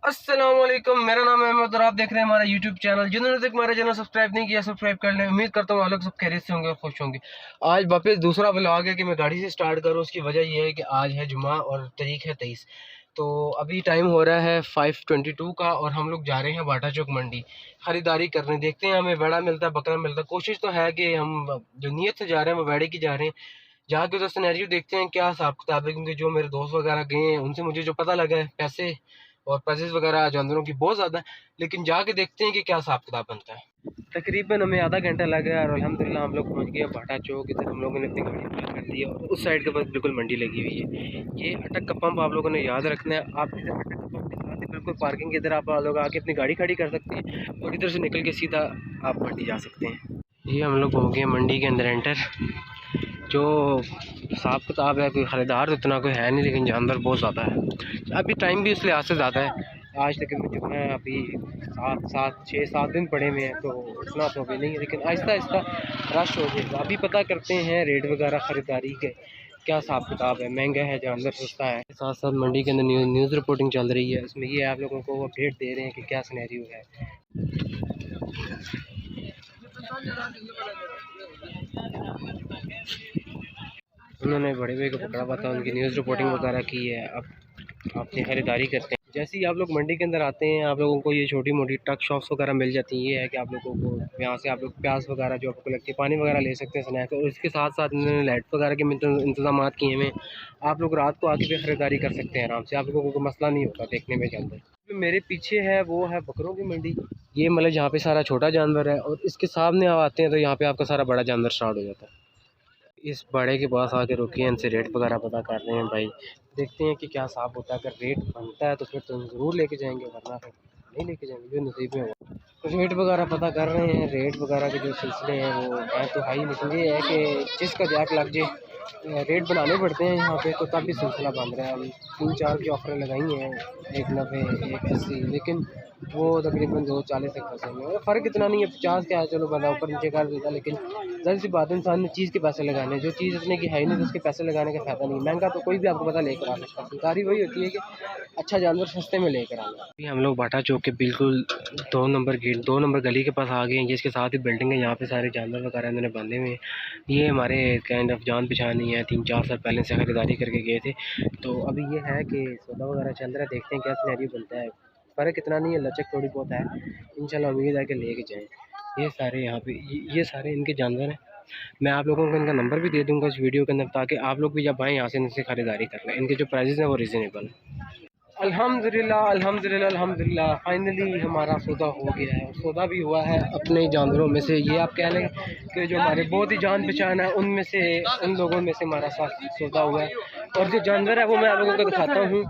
अस्सलामुअलैकुम, मेरा नाम है अहमद और आप देख रहे हैं हमारा यूट्यूब चैनल। जिन्होंने तक हमारा चैनल सब्सक्राइब नहीं किया सब्सक्राइब कर लें। उम्मीद करता हूँ आप लोग सब खैरियत से होंगे और खुश होंगे। आज वापस दूसरा व्लॉग है कि मैं गाड़ी से स्टार्ट करूँ। उसकी वजह यह है कि आज है जुमा और तारीख है 23। तो अभी टाइम हो रहा है 5:22 का और हम लोग जा रहे हैं बाटा चौक मंडी ख़रीदारी करने। देखते हैं हमें बड़ा मिलता है बकरा मिलता है। कोशिश तो है कि हम जो नीयत से जा रहे हैं वो बैड़े की जा रहे हैं। जाके तो सिनेरियो देखते हैं क्या हिसाब किताब है, क्योंकि जो मेरे दोस्त वगैरह गए हैं उनसे मुझे जो पता लगा है पैसे और प्राइसेस वगैरह जानवरों की बहुत ज़्यादा है। लेकिन जाके देखते हैं कि क्या हिसाब किताब बनता है। तकरीबन हमें आधा घंटा लग गया और अल्हम्दुलिल्लाह हम लोग पहुंच गए बाटा चौक। इधर हम लोगों ने अपनी गाड़ी पार्क कर दी है और उस साइड के पास बिल्कुल मंडी लगी हुई है। ये अटक का पंप आप लोगों ने याद रखना है। आप इधर अटक का पंप के साथ ही बिल्कुल पार्किंग के इधर आप लोग आके अपनी गाड़ी खड़ी कर सकते हैं और इधर से निकल के सीधा आप मंडी जा सकते हैं। ये हम लोग हो गए मंडी के अंदर एंटर। जो हिसाब किताब है, कोई ख़रीदार तो इतना कोई है नहीं, लेकिन जानवर बहुत ज़्यादा है। अभी टाइम भी इस लिहाज से ज़्यादा है। आज तक जो है अभी 6-7 दिन पड़े हुए हैं, तो इतना तो अभी नहीं है, लेकिन आहिस्ता आहिस्ता रश हो जाएगा। अभी पता करते हैं रेट वगैरह ख़रीदारी के क्या हिसाब किताब है। महंगा है जानवर, सस्ता है। साथ साथ मंडी के अंदर न्यूज़ रिपोर्टिंग चल रही है। उसमें ये आप लोगों को अपडेट दे रहे हैं कि क्या सिनेरियो है। उन्होंने बड़े भाई को पकड़ा हुआ था, उनकी न्यूज़ रिपोर्टिंग वगैरह की है। अब अपनी ख़रीदारी करते हैं। जैसे ही आप लोग मंडी के अंदर आते हैं, आप लोगों को ये छोटी मोटी ट्रक शॉप्स वगैरह मिल जाती हैं। ये है कि आप लोगों को यहाँ से आप लोग प्याज वगैरह जो आपको लगती है, पानी वगैरह ले सकते हैं, स्नैक्स। और इसके साथ साथ इन्होंने लाइट वगैरह के इंतजाम किए हुए। आप लोग रात को आके भी ख़रीदारी कर सकते हैं आराम से, आप लोगों को मसला नहीं होगा देखने में जानवर। जो मेरे पीछे है वो है बकरों की मंडी। ये मतलब जहाँ पे सारा छोटा जानवर है और इसके सामने आप आते हैं तो यहाँ पे आपका सारा बड़ा जानवर स्टार्ट हो जाता है। इस बड़े के पास आके रुके हैं, इनसे रेट वगैरह पता कर रहे हैं भाई। देखते हैं कि क्या हिसाब होता है। अगर रेट बनता है तो फिर तो ज़रूर लेके जाएंगे, वरना फिर नहीं लेके जाएंगे, जो नसीब में होगा। तो रेट वगैरह पता कर रहे हैं। रेट वगैरह के जो सिलसिले हैं वो है तो हाई, लेकिन ये है कि जिसका जैक लग जाए रेट बनाने पड़ते हैं यहाँ पे, तो तब भी सिलसिला बन रहा है। हम 3-4 की ऑफरें लगाई हैं, 190 180, लेकिन वो तकरीबन 240 तक फंसेंगे। फ़र्क इतना नहीं है, 50 क्या है, चलो बंदा ऊपर नीचे कर देता। लेकिन ज़ाहिर सी बात है, इंसान ने चीज़ के पैसे लगाने, जो चीज़ इतने की है नहीं तो उसके पैसे लगाने का फ़ायदा नहीं। महंगा तो कोई भी आपको पता लेकर आ सकता है। सरकारी वही होती है कि अच्छा जानवर सस्ते में लेकर आना। अभी हम लोग बाटा चौक के बिल्कुल 2 नंबर गेट 2 नंबर गली के पास आ गए हैं, जिसके साथ ही बिल्डिंग है। यहाँ पे सारे जानवर वगैरह इन्होंने बांधे हुए हैं। ये हमारे काइंड ऑफ जान पहचान ही है, 3-4 साल पहले से खरीदारी करके गए थे। तो अभी ये है कि सौदा वगैरह चल रहा है, देखते हैं क्या सिनेरियो बनता है। फ़र्क इतना नहीं है, लचक थोड़ी बहुत है। इंशाल्लाह उम्मीद है कि लेके जाएँ। ये सारे यहाँ पे ये सारे इनके जानवर हैं। मैं आप लोगों को इनका नंबर भी दे दूँगा इस वीडियो के अंदर, ताकि आप लोग भी जब आएँ यहाँ से इनसे ख़रीदारी कर लें। इनके जो प्राइसेस हैं वो रीज़नेबल हैं। अल्हम्दुलिल्लाह अल्हम्दुलिल्लाह अल्हम्दुलिल्लाह फाइनली हमारा सौदा हो गया है। सौदा भी हुआ है अपने जानवरों में से। ये आप कह लें कि जो हमारे बहुत ही जान पहचान है उनमें से, उन लोगों में से हमारा साथ सौदा हुआ है। और जो जानवर है वो मैं आप लोगों को दिखाता हूँ।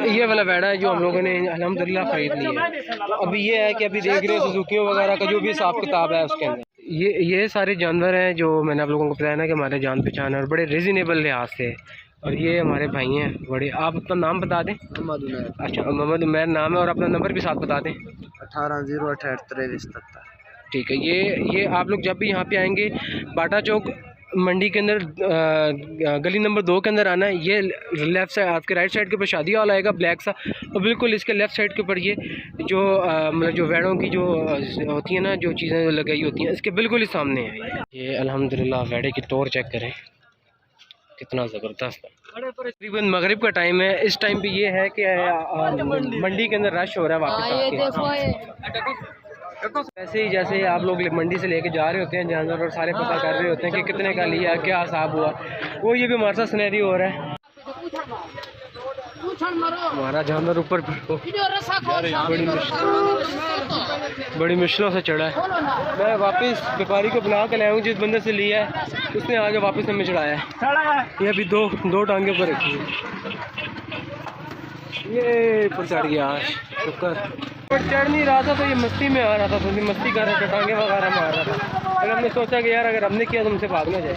ये वाला बैड़ा है जो हम लोगों ने अल्हम्दुलिल्लाह ख़रीद लिया है। तो अभी ये है कि अभी देख रहे हैं सुजुकियों वगैरह का जो भी हिसाब किताब है उसके अंदर ये सारे जानवर हैं जो मैंने आप लोगों को बताया ना कि हमारे जान पहचान है और बड़े रीज़नेबल लिहाज से। और ये हमारे भाई हैं बड़े। आप अपना नाम बता दें। मोहम्मद उमैर। अच्छा, मोहम्मद उमैर नाम है। और अपना नंबर भी साथ बता दें। 1808 ठीक है। ये आप लोग जब भी यहाँ पे आएंगे बाटा चौक मंडी के अंदर गली नंबर 2 के अंदर आना है। ये लेफ़्ट साइड आपके राइट साइड के ऊपर शादी हॉल आएगा ब्लैक सा, और बिल्कुल इसके लेफ़्ट साइड के ऊपर ये जो मतलब जो वेड़ों की जो होती है ना, जो चीज़ें लगाई होती हैं, इसके बिल्कुल ही सामने है। ये अल्हम्दुलिल्लाह वेड़े की टोर चेक करें कितना ज़बरदस्त है। तकरीबन मगरिब का टाइम है। इस टाइम पे ये है कि मंडी के अंदर रश हो रहा है वापस। वैसे ही जैसे आप लोग मंडी से लेके जा रहे होते हैं जानवर और सारे पता कर रहे होते हैं कि कितने का लिया, क्या हिसाब हुआ, वो ये भी हमारे साथ सिनेरियो हो रहा है। हमारा जानवर ऊपर बड़ी मुश्किलों से चढ़ा है। मैं वापस व्यापारी को बुला के लाया हूँ, जिस बंदे से लिया है उसने आगे वापस हमें चढ़ाया है। ये अभी दो टांगे पर रखी है। ये ऊपर चढ़ गया आज शुक्र। पर चढ़ नहीं रहा था तो ये मस्ती में आ रहा था, थोड़ी मस्ती कर रहा था, टांगे वगैरह में आ रहा था। फिर हमने सोचा कि यार अगर हमने किया तो हमसे भाग ना जाए।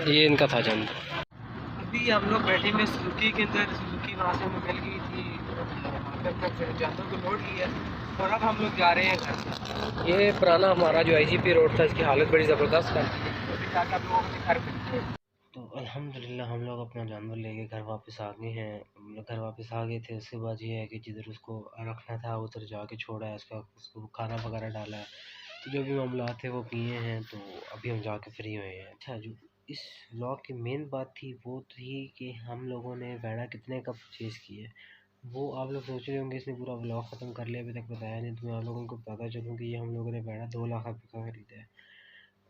ये इनका था जानवर। अभी हम लोग बैठे में सुजुकी के अंदर। सुजुकी वहाँ से हमें मिल गई थी, अपने फिर जानवर को लोड किया और अब हम लोग जा रहे हैं घर। ये पुराना हमारा जो IGP रोड था, इसकी हालत बड़ी ज़बरदस्त है। अभी जाके आप लोगों को घर मिलते हैं। तो अल्हम्दुलिल्लाह हम लोग अपना जानवर लेके घर वापस आ गए हैं। हम लोग घर वापस आ गए थे। उसके बाद ये है कि जिधर उसको रखना था उधर जाके छोड़ा है, उसको खाना वगैरह डाला है, तो जो भी मामला थे वो किए हैं। तो अभी हम जाके फ्री हुए हैं। अच्छा, जो इस व्लॉग की मेन बात थी वो थी कि हम लोगों ने वैड़ा कितने का परचेज़ किया है। वो आप लोग सोच रहे होंगे इसने पूरा व्लॉग ख़त्म कर लिया, अभी तक बताया नहीं। तो मैं आप लोगों को बताता चलूँ कि ये हम लोगों ने वैड़ा 2 लाख रुपये का ख़रीदा है।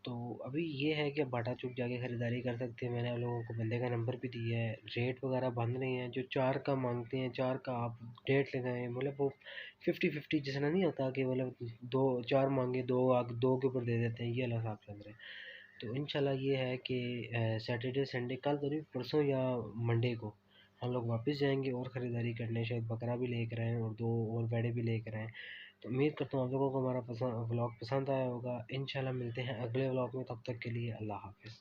तो अभी ये है कि बाटा चौक जाके ख़रीदारी कर सकते हैं। मैंने आप लोगों को बंदे का नंबर भी दिया है। रेट वगैरह बंद नहीं है। जो 4 का मांगते हैं, 4 का आप रेट लगाएं, मतलब वो 50-50 जिसना नहीं होता कि मतलब 2-4 मांगे, 2 के ऊपर दे देते हैं, ये वाला हिसाब चल रहा है। तो इंशाल्लाह ये है कि सैटरडे संडे कल तो नहीं, परसों या मंडे को हम लोग वापस जाएंगे और ख़रीदारी करने। शायद बकरा भी लेकर आएँ और 2 और भेड़ें भी लेकर आएँ। तो उम्मीद करता हूँ आप लोगों को हमारा व्लॉग पसंद आया होगा। इंशाल्लाह मिलते हैं अगले व्लॉग में, तब तक के लिए अल्लाह हाफ़िज़।